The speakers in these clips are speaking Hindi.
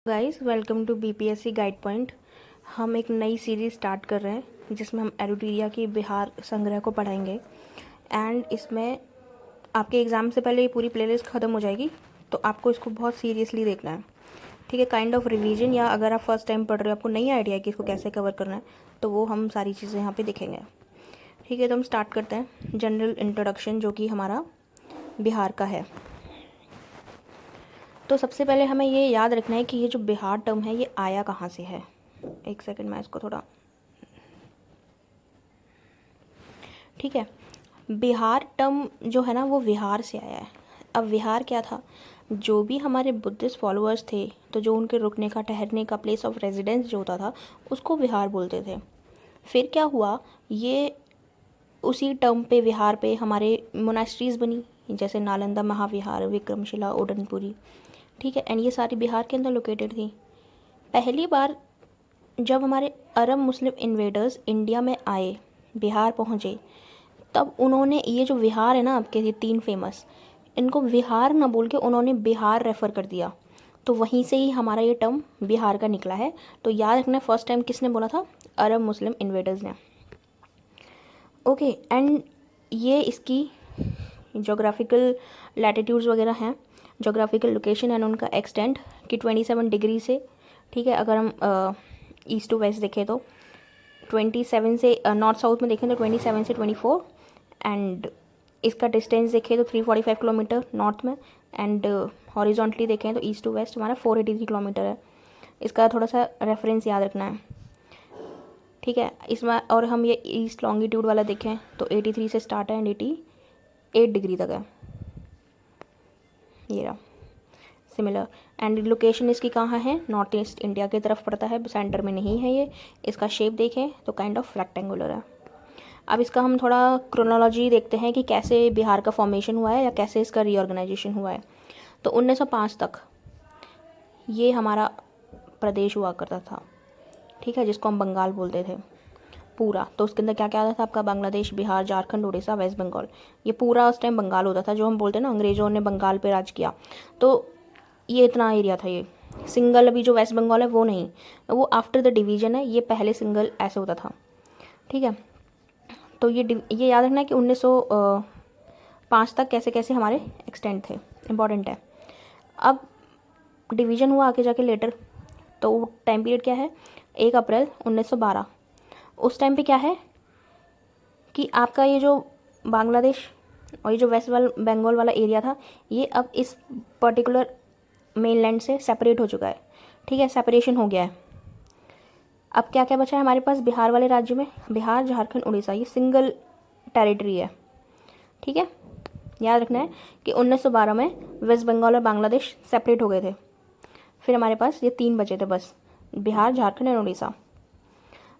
Guys welcome to BPSC guide point. हम एक नई सीरीज़ स्टार्ट कर रहे हैं जिसमें हम एरुटीरिया की बिहार संग्रह को पढ़ाएंगे एंड इसमें आपके एग्ज़ाम से पहले ये पूरी प्लेलिस्ट ख़त्म हो जाएगी, तो आपको इसको बहुत सीरियसली देखना है। ठीक है, काइंड ऑफ रिवीजन, या अगर आप फर्स्ट टाइम पढ़ रहे हो आपको नहीं आइडिया है कि इसको कैसे कवर करना है, तो वो हम सारी चीज़ें यहाँ पर देखेंगे। ठीक है, तो हम स्टार्ट करते हैं जनरल इंट्रोडक्शन जो कि हमारा बिहार का है। तो सबसे पहले हमें ये याद रखना है कि ये जो बिहार टर्म है ये आया कहाँ से है। एक सेकंड, मैं इसको थोड़ा, ठीक है, बिहार टर्म जो है ना वो विहार से आया है। अब विहार क्या था? जो भी हमारे बुद्धिस्ट फॉलोअर्स थे तो जो उनके रुकने का, ठहरने का प्लेस ऑफ रेजिडेंस जो होता था उसको विहार बोलते थे। फिर क्या हुआ, ये उसी टर्म पे, विहार पे हमारे मोनास्ट्रीज़ बनी, जैसे नालंदा महाविहार, विक्रमशिला, ओडनपुरी। ठीक है, एंड ये सारी बिहार के अंदर लोकेटेड थी। पहली बार जब हमारे अरब मुस्लिम इन्वेडर्स इंडिया में आए, बिहार पहुँचे, तब उन्होंने ये जो विहार है ना आपके, ये तीन फेमस, इनको विहार ना बोल के उन्होंने बिहार रेफ़र कर दिया। तो वहीं से ही हमारा ये टर्म बिहार का निकला है। तो याद रखना, फर्स्ट टाइम किसने बोला था? अरब मुस्लिम इन्वेडर्स ने। ओके, एंड ये इसकी जोग्राफिकल लैटिट्यूड्स वगैरह हैं, जोग्राफिकल लोकेशन एंड उनका एक्सटेंट कि 27 डिग्री से, ठीक है, अगर हम ईस्ट टू वेस्ट देखें तो 27 से, नॉर्थ साउथ में देखें तो 27 से 24, एंड इसका डिस्टेंस देखें तो 345 किलोमीटर नॉर्थ में, एंड हॉरिजॉन्टली देखें तो ईस्ट टू वेस्ट हमारा 483 किलोमीटर है। इसका थोड़ा सा रेफरेंस याद रखना है, ठीक है। इसमें और हम ये ईस्ट लॉन्गिट्यूड वाला देखें तो 83 से स्टार्ट है एंड 88 डिग्री तक है, ये रहा सिमिलर। एंड लोकेशन इसकी कहाँ है? नॉर्थ ईस्ट इंडिया की तरफ पड़ता है, सेंटर में नहीं है ये। इसका शेप देखें तो काइंड ऑफ रेक्टेंगुलर है। अब इसका हम थोड़ा क्रोनोलॉजी देखते हैं कि कैसे बिहार का फॉर्मेशन हुआ है या कैसे इसका रीऑर्गेनाइजेशन हुआ है। तो 1905 तक ये हमारा प्रदेश हुआ करता था, ठीक है, जिसको हम बंगाल बोलते थे पूरा। तो उसके अंदर क्या क्या आता था आपका? बांग्लादेश, बिहार, झारखंड, उड़ीसा, वेस्ट बंगाल। ये पूरा उस टाइम बंगाल होता था, जो हम बोलते हैं ना अंग्रेज़ों ने बंगाल पे राज किया। तो ये इतना एरिया था। ये सिंगल अभी जो वेस्ट बंगाल है वो नहीं, वो आफ्टर द डिवीजन है, ये पहले सिंगल ऐसे होता था, ठीक है। तो ये याद रखना है कि 1905 तक कैसे कैसे हमारे एक्सटेंड थे, इंपॉर्टेंट है। अब डिवीज़न हुआ आगे जाके लेटर, तो टाइम पीरियड क्या है? 1 अप्रैल 1912। उस टाइम पे क्या है कि आपका ये जो बांग्लादेश और ये जो वेस्ट बंगाल वाला एरिया था, ये अब इस पर्टिकुलर मेनलैंड से सेपरेट हो चुका है, ठीक है, सेपरेशन हो गया है। अब क्या क्या बचा है हमारे पास बिहार वाले राज्य में? बिहार, झारखंड, उड़ीसा, ये सिंगल टेरिटरी है, ठीक है। याद रखना है कि 1912 में वेस्ट बंगाल और बांग्लादेश सेपरेट हो गए थे। फिर हमारे पास ये 3 बचे थे बस, बिहार, झारखंड और उड़ीसा।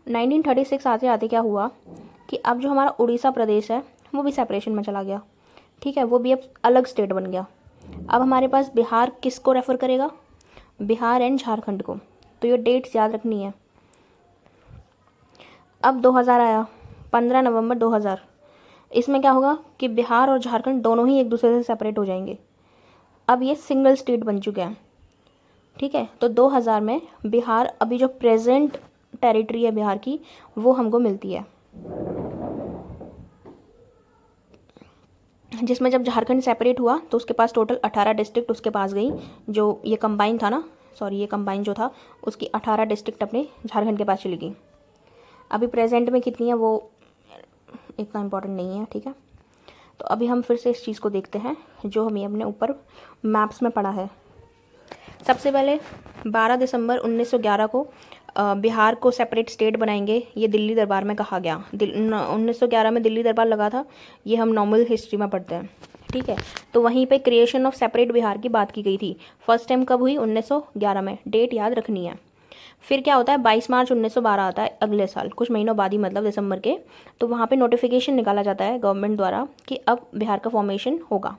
1936 आते आते क्या हुआ कि अब जो हमारा उड़ीसा प्रदेश है वो भी सेपरेशन में चला गया, ठीक है, वो भी अब अलग स्टेट बन गया। अब हमारे पास बिहार किसको रेफ़र करेगा? बिहार एंड झारखंड को। तो ये डेट्स याद रखनी है। अब 2000 आया, 15 नवंबर 2000। इसमें क्या होगा कि बिहार और झारखंड दोनों ही एक दूसरे से सेपरेट हो जाएंगे। अब ये सिंगल स्टेट बन चुके हैं, ठीक है। तो 2000 में बिहार, अभी जो प्रेजेंट टेरिटरी है बिहार की, वो हमको मिलती है, जिसमें जब झारखंड सेपरेट हुआ तो उसके पास टोटल 18 डिस्ट्रिक्ट उसके पास गई। जो ये कंबाइन था ना, सॉरी, ये कंबाइन जो था उसकी 18 डिस्ट्रिक्ट अपने झारखंड के पास चली गई। अभी प्रेजेंट में कितनी है वो इतना इम्पोर्टेंट नहीं है, ठीक है। तो अभी हम फिर से इस चीज़ को देखते हैं जो हमें अपने ऊपर मैप्स में पढ़ा है। सबसे पहले 12 दिसंबर 1911 को बिहार को सेपरेट स्टेट बनाएंगे, ये दिल्ली दरबार में कहा गया। 1911 में दिल्ली दरबार लगा था, ये हम नॉर्मल हिस्ट्री में पढ़ते हैं, ठीक है। तो वहीं पे क्रिएशन ऑफ सेपरेट बिहार की बात की गई थी। फर्स्ट टाइम कब हुई? 1911 में। डेट याद रखनी है। फिर क्या होता है? 22 मार्च 1912 आता है अगले साल, कुछ महीनों बाद ही, मतलब दिसंबर के। तो वहाँ पे नोटिफिकेशन निकाला जाता है गवर्नमेंट द्वारा कि अब बिहार का फॉर्मेशन होगा।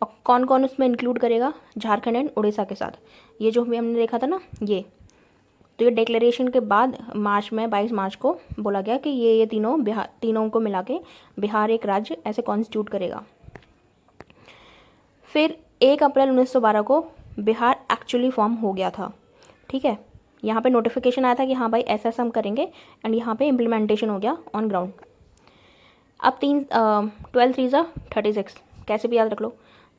और कौन कौन उसमें इंक्लूड करेगा? झारखंड एंड उड़ीसा के साथ। ये जो हमने देखा था ना, ये तो ये डिक्लेरेशन के बाद मार्च में, 22 मार्च को बोला गया कि ये तीनों को मिला के बिहार एक राज्य ऐसे कॉन्स्टिट्यूट करेगा। फिर 1 अप्रैल 1912 को बिहार एक्चुअली फॉर्म हो गया था, ठीक है, यहाँ पे नोटिफिकेशन आया था कि हाँ भाई ऐसा ऐसा हम करेंगे, एंड यहाँ पे इम्प्लीमेंटेशन हो गया ऑन ग्राउंड। अब 12 3 36, कैसे भी याद रख लो।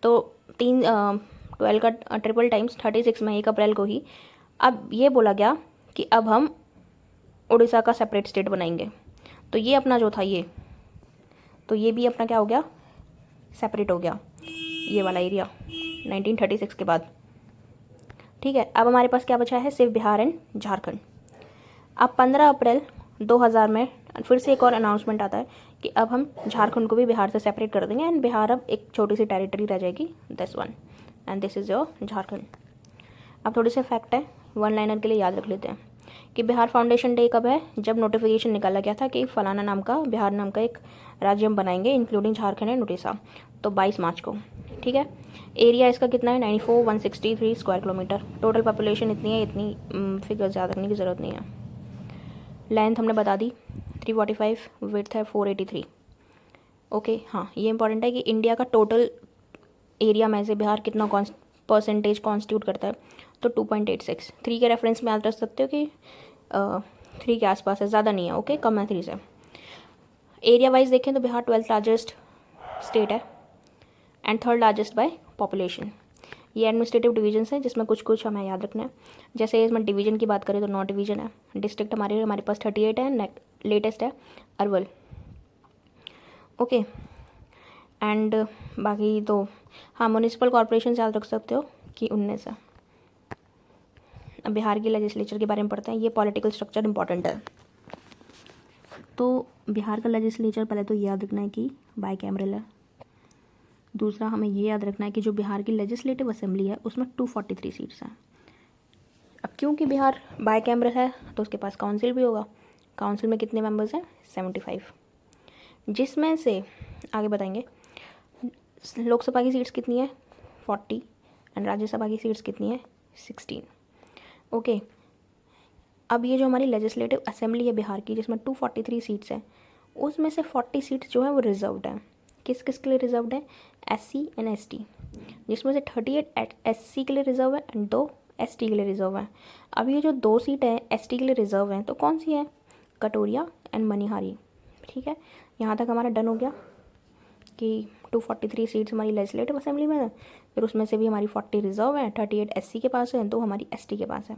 तो 12 का ट्रिपल टाइम्स 36 में 1 अप्रैल को ही अब ये बोला गया कि अब हम उड़ीसा का सेपरेट स्टेट बनाएंगे। तो ये अपना जो था ये, तो ये भी अपना क्या हो गया, सेपरेट हो गया ये वाला एरिया 1936 के बाद। ठीक है, अब हमारे पास क्या बचा है, सिर्फ बिहार एंड झारखंड। अब 15 अप्रैल 2000 में फिर से एक और अनाउंसमेंट आता है कि अब हम झारखंड को भी बिहार से सेपरेट कर देंगे, एंड बिहार अब एक छोटी सी टेरिटरी रह जाएगी, this one, and this is your Jharkhand. अब थोड़ी से फैक्ट है, वन लाइनर के लिए याद रख लेते हैं कि बिहार फाउंडेशन डे कब है, जब नोटिफिकेशन निकाला गया था कि फलाना नाम का, बिहार नाम का एक राज्य हम बनाएंगे इंक्लूडिंग झारखंड एंड उड़ीसा, तो 22 मार्च को। ठीक है, एरिया इसका कितना है, 94,163 स्क्वायर किलोमीटर। टोटल पॉपुलेशन इतनी है, इतनी फिगर्स याद रखने की ज़रूरत नहीं है। लेंथ हमने बता दी 345, विड्थ है 483। ओके, हाँ ये इंपॉर्टेंट है कि इंडिया का टोटल एरिया में से बिहार कितना परसेंटेज कॉन्स्टिट्यूट करता है, तो 2.86। 3 के रेफरेंस में याद रख सकते हो कि 3 के आसपास है, ज़्यादा नहीं है। ओके, कम है 3 से। एरिया वाइज देखें तो बिहार 12th लार्जेस्ट स्टेट है and 3rd largest by population. ये एडमिनिस्ट्रेटिव डिवीजन है जिसमें कुछ कुछ हमें याद रखना है। जैसे इसमें डिवीजन की बात करें तो 9 डिवीजन है। डिस्ट्रिक्ट हमारे पास 38 है, लेटेस्ट है अरवल। ओके, एंड बाकी तो हाँ म्यूनिसिपल कॉरपोरेशन याद रख सकते हो कि 19 है। अब बिहार की लेजिस्लेचर के बारे में पढ़ते हैं, ये पॉलिटिकल स्ट्रक्चर इंपॉर्टेंट है। तो बिहार का लेजिस्लेचर पहले तो याद रखना है कि बाई कैमरल है। दूसरा हमें ये याद रखना है कि जो बिहार की लेजिस्लेटिव असेंबली है उसमें 243 सीट्स हैं। अब क्योंकि बिहार बाई कैमरल है तो उसके पास काउंसिल भी होगा। काउंसिल में कितने मेंबर्स हैं, 75, जिसमें से आगे बताएंगे लोकसभा की सीट्स कितनी है, 40, एंड राज्यसभा की सीट्स कितनी है, 16। ओके, अब ये जो हमारी लेजिस्लेटिव असेंबली है बिहार की जिसमें 243 सीट्स हैं, उसमें से 40 सीट्स जो हैं वो रिजर्व्ड हैं। किस किस के लिए रिजर्व्ड है, SC एंड ST, जिसमें से 38 SC के लिए रिजर्व है एंड 2 ST के लिए रिजर्व है। अब ये जो 2 सीट हैं ST के लिए रिजर्व हैं तो कौन सी है, कटोरिया एंड मनिहारी। ठीक है, यहाँ तक हमारा डन हो गया कि 243 सीट्स हमारी लेजिस्लेटिव असेंबली में है, फिर उसमें से भी हमारी 40 रिजर्व है, 38 SC के पास है, 2 हमारी ST के पास है।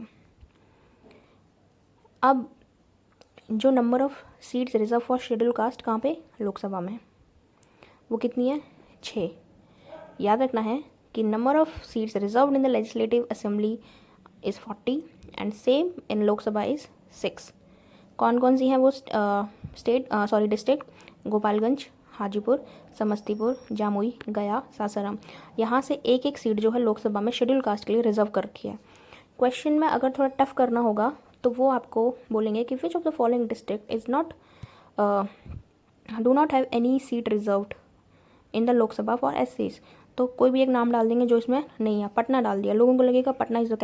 अब जो number of seats reserve for schedule caste कहाँ पे, लोकसभा में, वो कितनी है, 6। याद रखना है कि number of seats reserved in the legislative assembly is 40 and same in Lok Sabha is 6। कौन कौन सी हैं वो डिस्ट्रिक्ट, गोपालगंज, हाजीपुर, समस्तीपुर, जामुई, गया, सासाराम। यहाँ से एक एक सीट जो है लोकसभा में शेड्यूल कास्ट के लिए रिजर्व कर रखी है। क्वेश्चन में अगर थोड़ा टफ करना होगा तो वो आपको बोलेंगे कि which of the following district is not do not have any seat reserved in the Lok Sabha for SCs। तो कोई भी एक नाम डाल देंगे जो इसमें नहीं है। पटना डाल दिया, लोगों को लगेगा Patna is the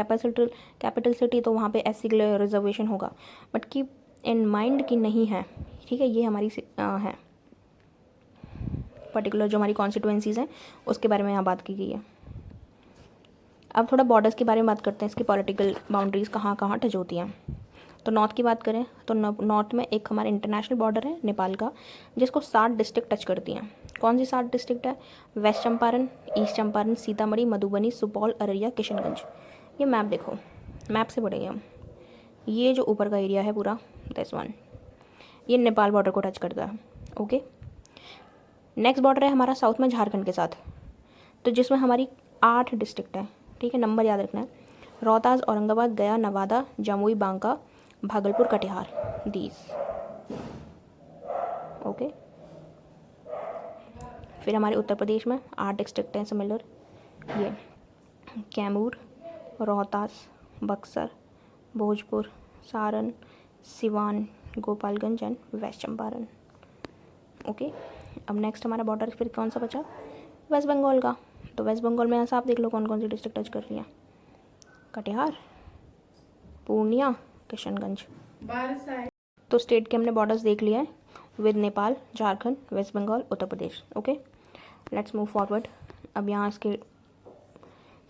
capital city तो वहाँ पे SC के लिए रिजर्वेशन होगा, बट कीप इन माइंड कि नहीं है। ठीक है, ये हमारी है पर्टिकुलर जो हमारी कॉन्स्टिट्यूएंसीज़ हैं उसके बारे में यहाँ बात की गई है। अब थोड़ा बॉर्डर्स के बारे में बात करते हैं, इसकी पॉलिटिकल बाउंड्रीज़ कहाँ कहाँ टच होती हैं। तो नॉर्थ की बात करें तो नॉर्थ में एक हमारा इंटरनेशनल बॉर्डर है नेपाल का, जिसको 7 डिस्ट्रिक्ट टच करती हैं। कौन सी 7 डिस्ट्रिक्ट है, वेस्ट चंपारण, ईस्ट चंपारण, सीतामढ़ी, मधुबनी, सुपौल, अररिया, किशनगंज। ये मैप देखो, मैप से पढ़ेंगे हम। ये जो ऊपर का एरिया है पूरा, दिस वन, ये नेपाल बॉर्डर को टच करता है। ओके, नेक्स्ट बॉर्डर है हमारा साउथ में झारखंड के साथ, तो जिसमें हमारी 8 डिस्ट्रिक्ट है। ठीक है, नंबर याद रखना है, रोहतास, औरंगाबाद, गया, नवादा, जमुई, बांका, भागलपुर, कटिहार, दीज। ओके, फिर हमारे उत्तर प्रदेश में 8 डिस्ट्रिक्ट हैं सिमिलर, ये Kaimur, Rohtas, Buxar, Bhojpur, Saran, Siwan, Gopalganj and west Champaran. Okay, अब नेक्स्ट हमारा बॉर्डर फिर कौन सा बचा, वेस्ट बंगाल का। तो वेस्ट बंगाल में ऐसा आप देख लो कौन कौन सी डिस्ट्रिक्ट टच कर रही हैं, कटिहार, पूर्णिया, किशनगंज। तो स्टेट के हमने बॉर्डर्स देख लिए हैं with Nepal, Jharkhand, west Bengal, Uttar Pradesh. Okay, let's move forward. अब यहाँ इसके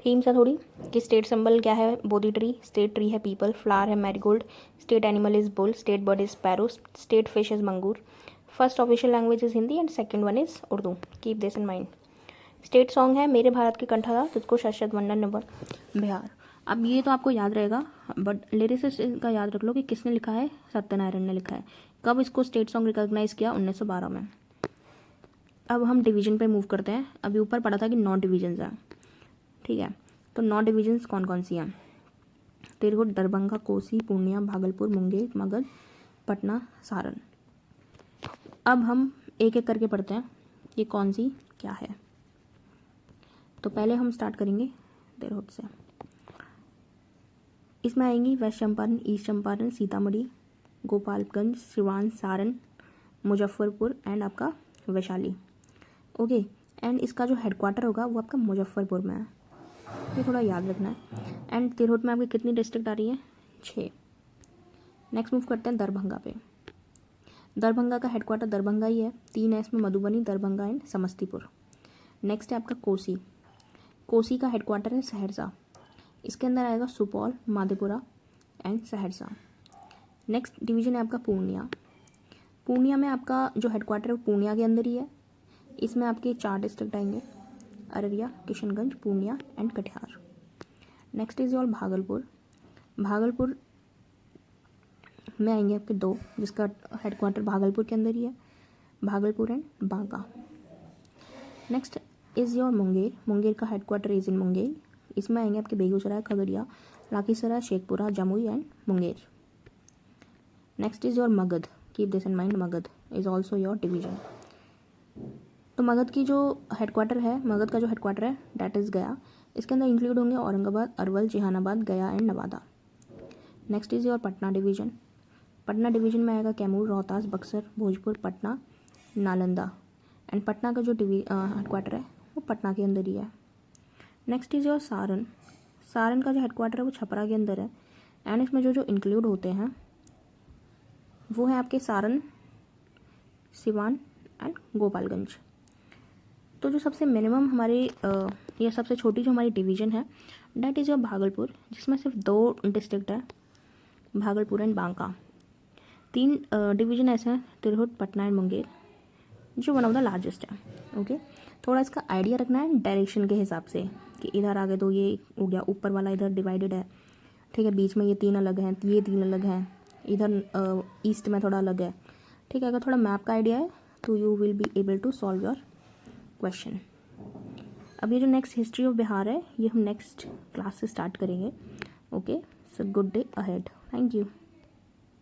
थीम्स है थोड़ी कि स्टेट सिंबल क्या है, बोधी ट्री, स्टेट ट्री है पीपल, फ्लावर है marigold, state animal is bull, state bird is sparrow, state fish is mangur, first official language is Hindi and second one is Urdu, keep this in mind. State song है मेरे भारत की कंठा तुझको शश्वत वंदन नंबर बिहार। अब ये तो आपको याद रहेगा, बट लिरिसिस्ट का याद रख लो कि किसने लिखा है, सत्यनारायण ने लिखा है। कब इसको स्टेट सॉन्ग रिकॉग्नाइज किया, 1912 में। अब हम डिवीजन पे मूव करते हैं। अभी ऊपर पढ़ा था कि 9 डिवीजन्स हैं, ठीक है। तो 9 डिवीजन्स कौन कौन सी हैं, तिरहुत, दरभंगा, कोसी, पूर्णिया, भागलपुर, मुंगेर, मगध, पटना, सारण। अब हम एक एक करके पढ़ते हैं ये कौन सी क्या है। तो पहले हम स्टार्ट करेंगे तिरहुत से। इसमें आएंगी west Champaran, east Champaran, Sitamarhi, Gopalganj, Siwan, Saran, Muzaffarpur and आपका वैशाली। ओके, एंड इसका जो हेडक्वार्टर होगा वो आपका मुजफ्फरपुर में है, ये थोड़ा याद रखना है। एंड तिरहुत में आपकी कितनी डिस्ट्रिक्ट आ रही है, 6। नेक्स्ट मूव करते हैं दरभंगा पे। दरभंगा का हेडक्वार्टर दरभंगा ही है, 3 है इसमें, मधुबनी, दरभंगा एंड समस्तीपुर। नेक्स्ट है आपका कोसी। कोसी का हेडक्वार्टर है सहरसा, इसके अंदर आएगा Supaul, Madhepura and Saharsa. Next division है आपका पूर्णिया। पूर्णिया में आपका जो हेडक्वार्टर है वो पूर्णिया के अंदर ही है, इसमें आपके 4 डिस्ट्रिक्ट आएंगे, Araria, Kishanganj, Purnia and Katihar. Next is your Bhagalpur. Bhagalpur में आएंगे आपके 2, जिसका हेडक्वार्टर भागलपुर के अंदर ही है, Bhagalpur and Banka. Next is your Munger. Munger का हेडक्वार्टर इज़ इन मुंगेर, इसमें आएंगे आपके Begusarai, Khagaria, Lakhisarai, Sheikhpura, Jamui and Munger. Next is your Magadh, keep this in mind, Magadh is also your division. तो मगध की जो हेडक्वार्टर है, मगध का जो हेडक्वार्टर है डैट इज़ गया, इसके अंदर इंक्लूड होंगे औरंगाबाद, अरवल, जहानाबाद, गया and Nawada. Next is your Patna division. Patna division में आएगा कैमूर, रोहतास, बक्सर, भोजपुर, पटना, नालंदा एंड पटना का जो हेडक्वार्टर है वो पटना के अंदर ही है। Next is your Saran. Saran का जो हेडक्वार्टर है वो छपरा के अंदर है, एंड इसमें जो जो इंक्लूड होते हैं वो है आपके सारण, सिवान एंड गोपालगंज। तो जो सबसे मिनिमम हमारी या सबसे छोटी जो हमारी डिवीज़न है डैट इज़ योर भागलपुर, जिसमें सिर्फ 2 डिस्ट्रिक्ट है, भागलपुर एंड बांका। 3 डिवीज़न ऐसे हैं, तिरहुत, पटना एंड मुंगेर, जो वन ऑफ द लार्जेस्ट है। ओके, थोड़ा इसका आइडिया रखना है डायरेक्शन के हिसाब से कि इधर आगे तो ये हो गया, ऊपर वाला इधर डिवाइडेड है, ठीक है, बीच में ये 3 अलग हैं, ये 3 अलग हैं, इधर ईस्ट में थोड़ा अलग है, ठीक है। अगर थोड़ा मैप का आइडिया है तो you will be able to solve your question. अब ये जो नेक्स्ट हिस्ट्री ऑफ बिहार है ये हम नेक्स्ट क्लास से स्टार्ट करेंगे। Okay, so good day ahead, thank you.